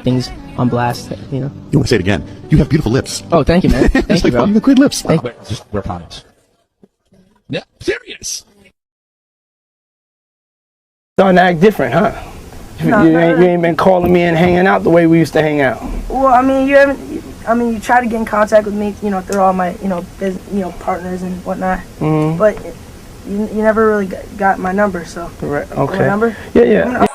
things on blast, you know. You want to say it again? You have beautiful lips. Oh, thank you, man. Thank you, bro. You have great lips. Thank you. Just wear condoms. Yeah, serious. Starting to act different, huh? You ain't been calling me and hanging out the way we used to hang out. Well, I mean, you haven't. I mean, you try to get in contact with me, you know, through all my, partners and whatnot. Mm-hmm. But you never really got my number, so. Right. Okay. My number? Yeah.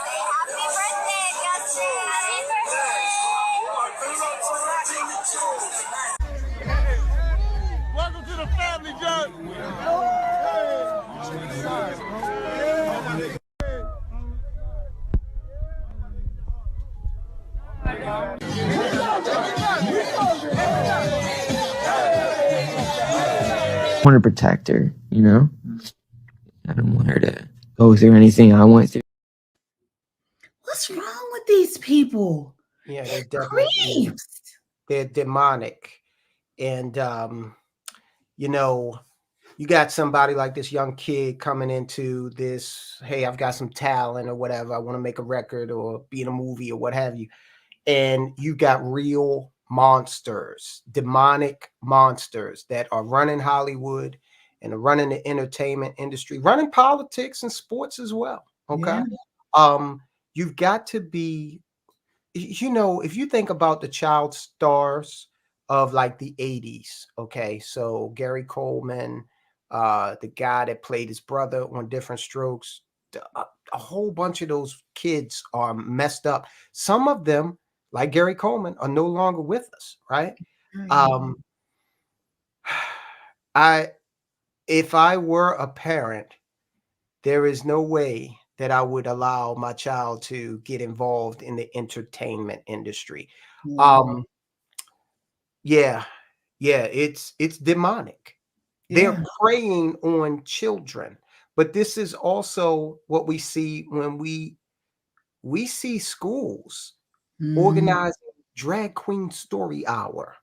Welcome to the family, John. I want to protect her, you know? I don't want her to go through anything I went through. What's wrong with these people? Yeah, they're definitely, they're demonic. And, you know, you got somebody like this young kid coming into this, hey, I've got some talent or whatever. I want to make a record or be in a movie or what have you. And you got real monsters, demonic monsters that are running Hollywood and are running the entertainment industry, running politics and sports as well. Okay. Yeah. You've got to be, you know, if you think about the child stars of like the 80s, okay, so Gary Coleman, the guy that played his brother on Different Strokes, a whole bunch of those kids are messed up. Some of them, like Gary Coleman, are no longer with us, right? If I were a parent, there is no way that I would allow my child to get involved in the entertainment industry. Yeah, it's demonic. They're preying on children. But this is also what we see when we see schools organizing drag queen story hour.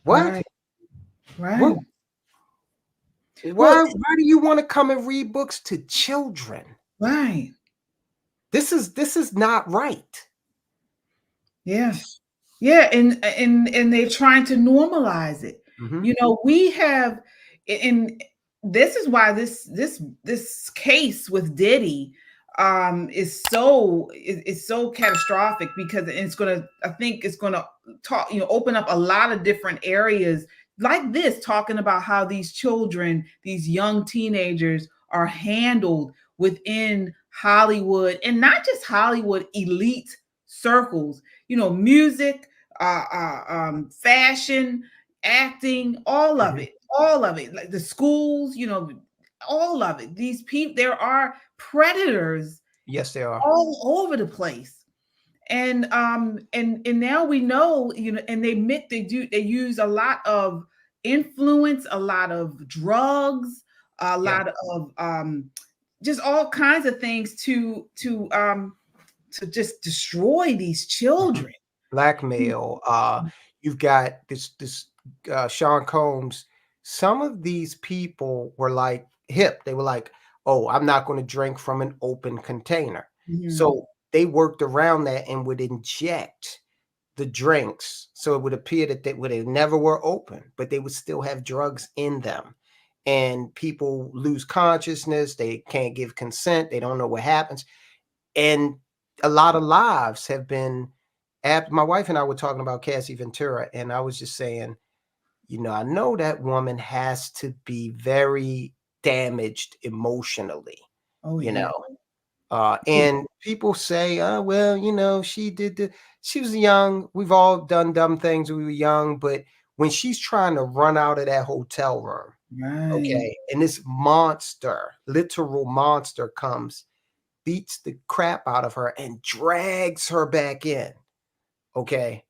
What? Right. Why do you want to come and read books to children? Right. This is not right. Yes. Yeah, and they're trying to normalize it. Mm-hmm. You know, we have, and this is why this case with Diddy is so catastrophic, because I think it's gonna talk, you know, open up a lot of different areas like this, talking about how these children, these young teenagers, are handled within Hollywood, and not just Hollywood elite circles, you know, music, fashion, acting, all of it, like the schools, you know, all of it. These people, there are predators. Yes, they are all over the place. And now we know, you know, and they admit they use a lot of influence, a lot of drugs, a lot of just all kinds of things to just destroy these children. Blackmail. You've got this Sean Combs. Some of these people were like hip. They were like, oh, I'm not going to drink from an open container. Mm-hmm. So they worked around that and would inject the drinks, so it would appear that they never were open, but they would still have drugs in them. And people lose consciousness. They can't give consent. They don't know what happens. And a lot of lives have been, my wife and I were talking about Cassie Ventura, and I was just saying, you know, I know that woman has to be very damaged emotionally, you know. And people say, oh, well, you know, she was young. We've all done dumb things when we were young. But when she's trying to run out of that hotel room, okay, and this monster, literal monster, comes, beats the crap out of her and drags her back in, okay?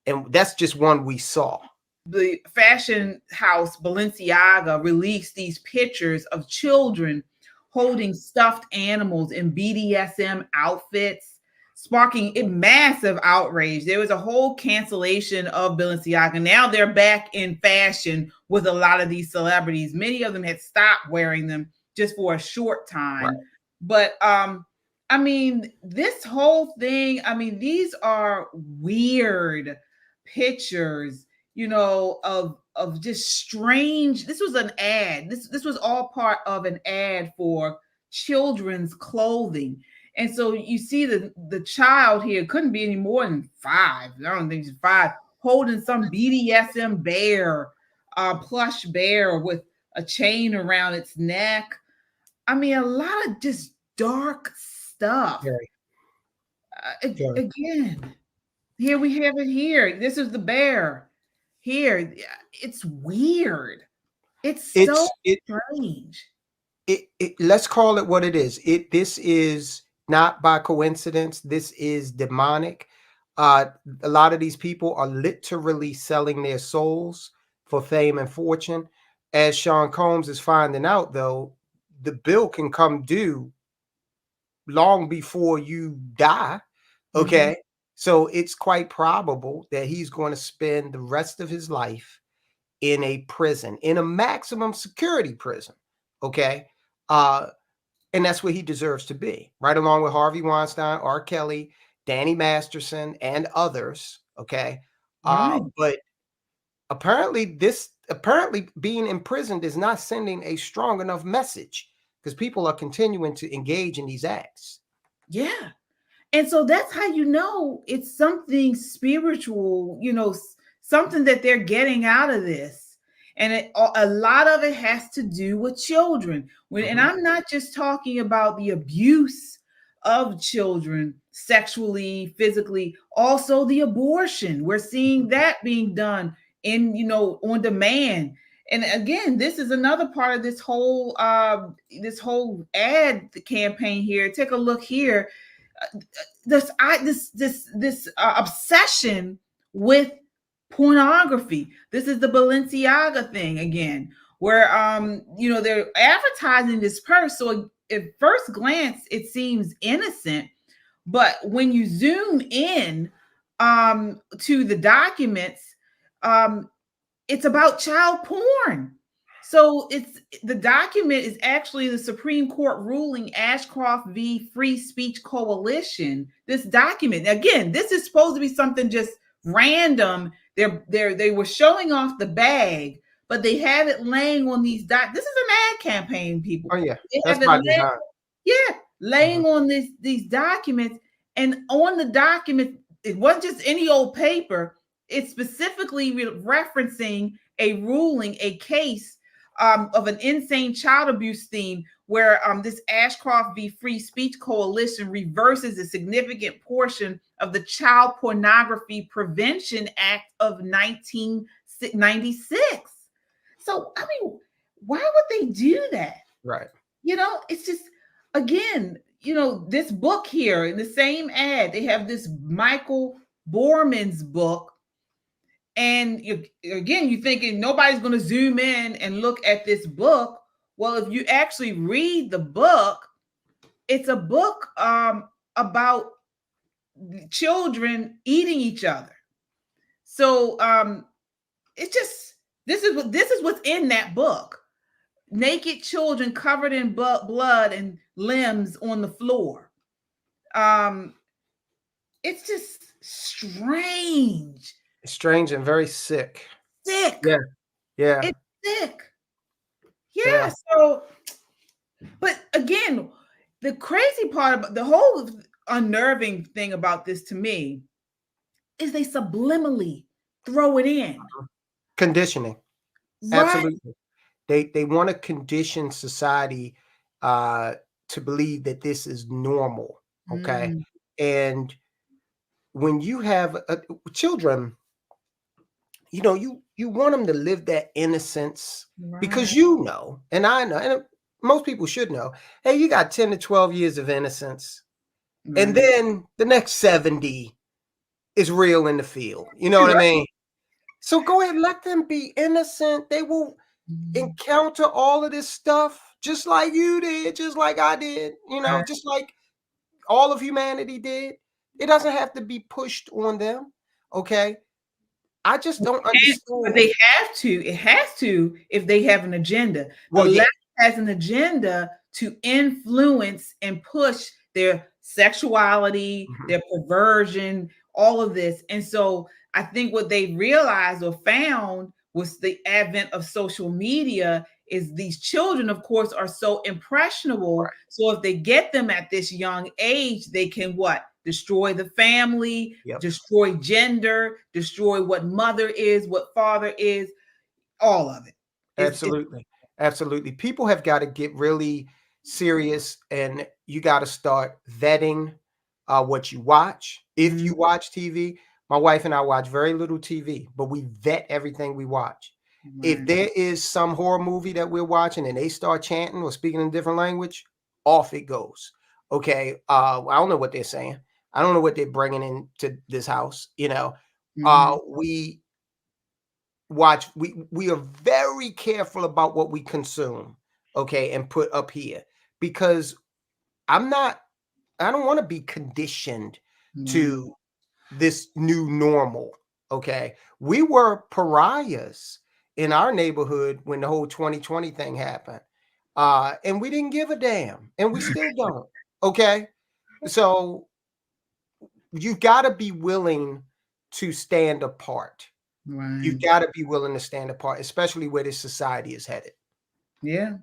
And that's just one we saw. The fashion house Balenciaga released these pictures of children holding stuffed animals in BDSM outfits, sparking a massive outrage. There was a whole cancellation of Balenciaga. Now they're back in fashion with a lot of these celebrities. Many of them had stopped wearing them just for a short time. Right. But I mean, this whole thing, I mean, these are weird pictures, you know, of just strange. This was an ad. This was all part of an ad for children's clothing. And so you see the child here couldn't be any more than 5. I don't think she's 5, holding some BDSM bear, plush bear with a chain around its neck. I mean, a lot of just dark stuff. Very, very. Again, here we have it here. This is the bear. Here, it's weird. It's so strange. Let's call it what it is. This is not by coincidence. This is demonic. A lot of these people are literally selling their souls for fame and fortune. As Sean Combs is finding out, though, the bill can come due long before you die. Okay. Mm-hmm. So it's quite probable that he's going to spend the rest of his life in a prison, in a maximum security prison. Okay. And that's where he deserves to be, right along with Harvey Weinstein, R. Kelly, Danny Masterson, and others. Okay. Right. But apparently being imprisoned is not sending a strong enough message, because people are continuing to engage in these acts. Yeah. And so that's how you know it's something spiritual, you know, something that they're getting out of this. And a lot of it has to do with children. And I'm not just talking about the abuse of children sexually, physically, also the abortion. We're seeing that being done in, you know, on demand. And again, this is another part of this whole ad campaign here. Take a look here. This obsession with pornography. This is the Balenciaga thing again, where you know, they're advertising this purse. So at first glance, it seems innocent, but when you zoom in to the documents, it's about child porn. So the document is actually the Supreme Court ruling Ashcroft v. Free Speech Coalition. This document, again, this is supposed to be something just random. They were showing off the bag, but they have it laying on these This is an ad campaign, people. Oh yeah, that's by design. Laying on these documents, and on the document, it wasn't just any old paper. It's specifically referencing a ruling, a case of an insane child abuse theme, where this Ashcroft v. Free Speech Coalition reverses a significant portion of the Child Pornography Prevention Act of 1996. So, I mean, why would they do that? Right. You know, it's just, again, you know, this book here in the same ad, they have this Michael Borman's book. And you're thinking nobody's going to zoom in and look at this book. Well, if you actually read the book, it's a book about children eating each other. So it's just, this is what's in that book. Naked children covered in blood and limbs on the floor. It's just strange. It's strange and very sick. Sick. Yeah. Yeah. It's sick. Yeah. So, but again, the crazy part about the whole unnerving thing about this to me is they subliminally throw it in. Conditioning. Right. Absolutely. They want to condition society to believe that this is normal. Okay. And when you have children, you know, you want them to live that innocence, right? Because you know, and I know, and most people should know, hey, you got 10 to 12 years of innocence. Right. And then the next 70 is real in the field. You know what I mean? So go ahead, let them be innocent. They will encounter all of this stuff just like you did, just like I did, you know, just like all of humanity did. It doesn't have to be pushed on them. Okay. I just don't understand. But they have to. It has to if they have an agenda. The left has an agenda to influence and push their sexuality, their perversion, all of this. And so I think what they realized or found was the advent of social media is these children, of course, are so impressionable. Right. So if they get them at this young age, they can what? Destroy the family, Yep. destroy gender, destroy what mother is, what father is, all of it. Absolutely. Absolutely. People have got to get really serious, and you got to start vetting what you watch. If you watch TV, my wife and I watch very little TV, but we vet everything we watch. If there is some horror movie that we're watching and they start chanting or speaking in a different language, off it goes. Okay. I don't know what they're saying. I don't know what they're bringing into this house. We watch, we are very careful about what we consume, okay, and put up here, because I don't want to be conditioned to this new normal. Okay. We were pariahs in our neighborhood when the whole 2020 thing happened. And we didn't give a damn, and we still don't. Okay. So you've got to be willing to stand apart. You've got to be willing to stand apart, especially where this society is headed. Yeah.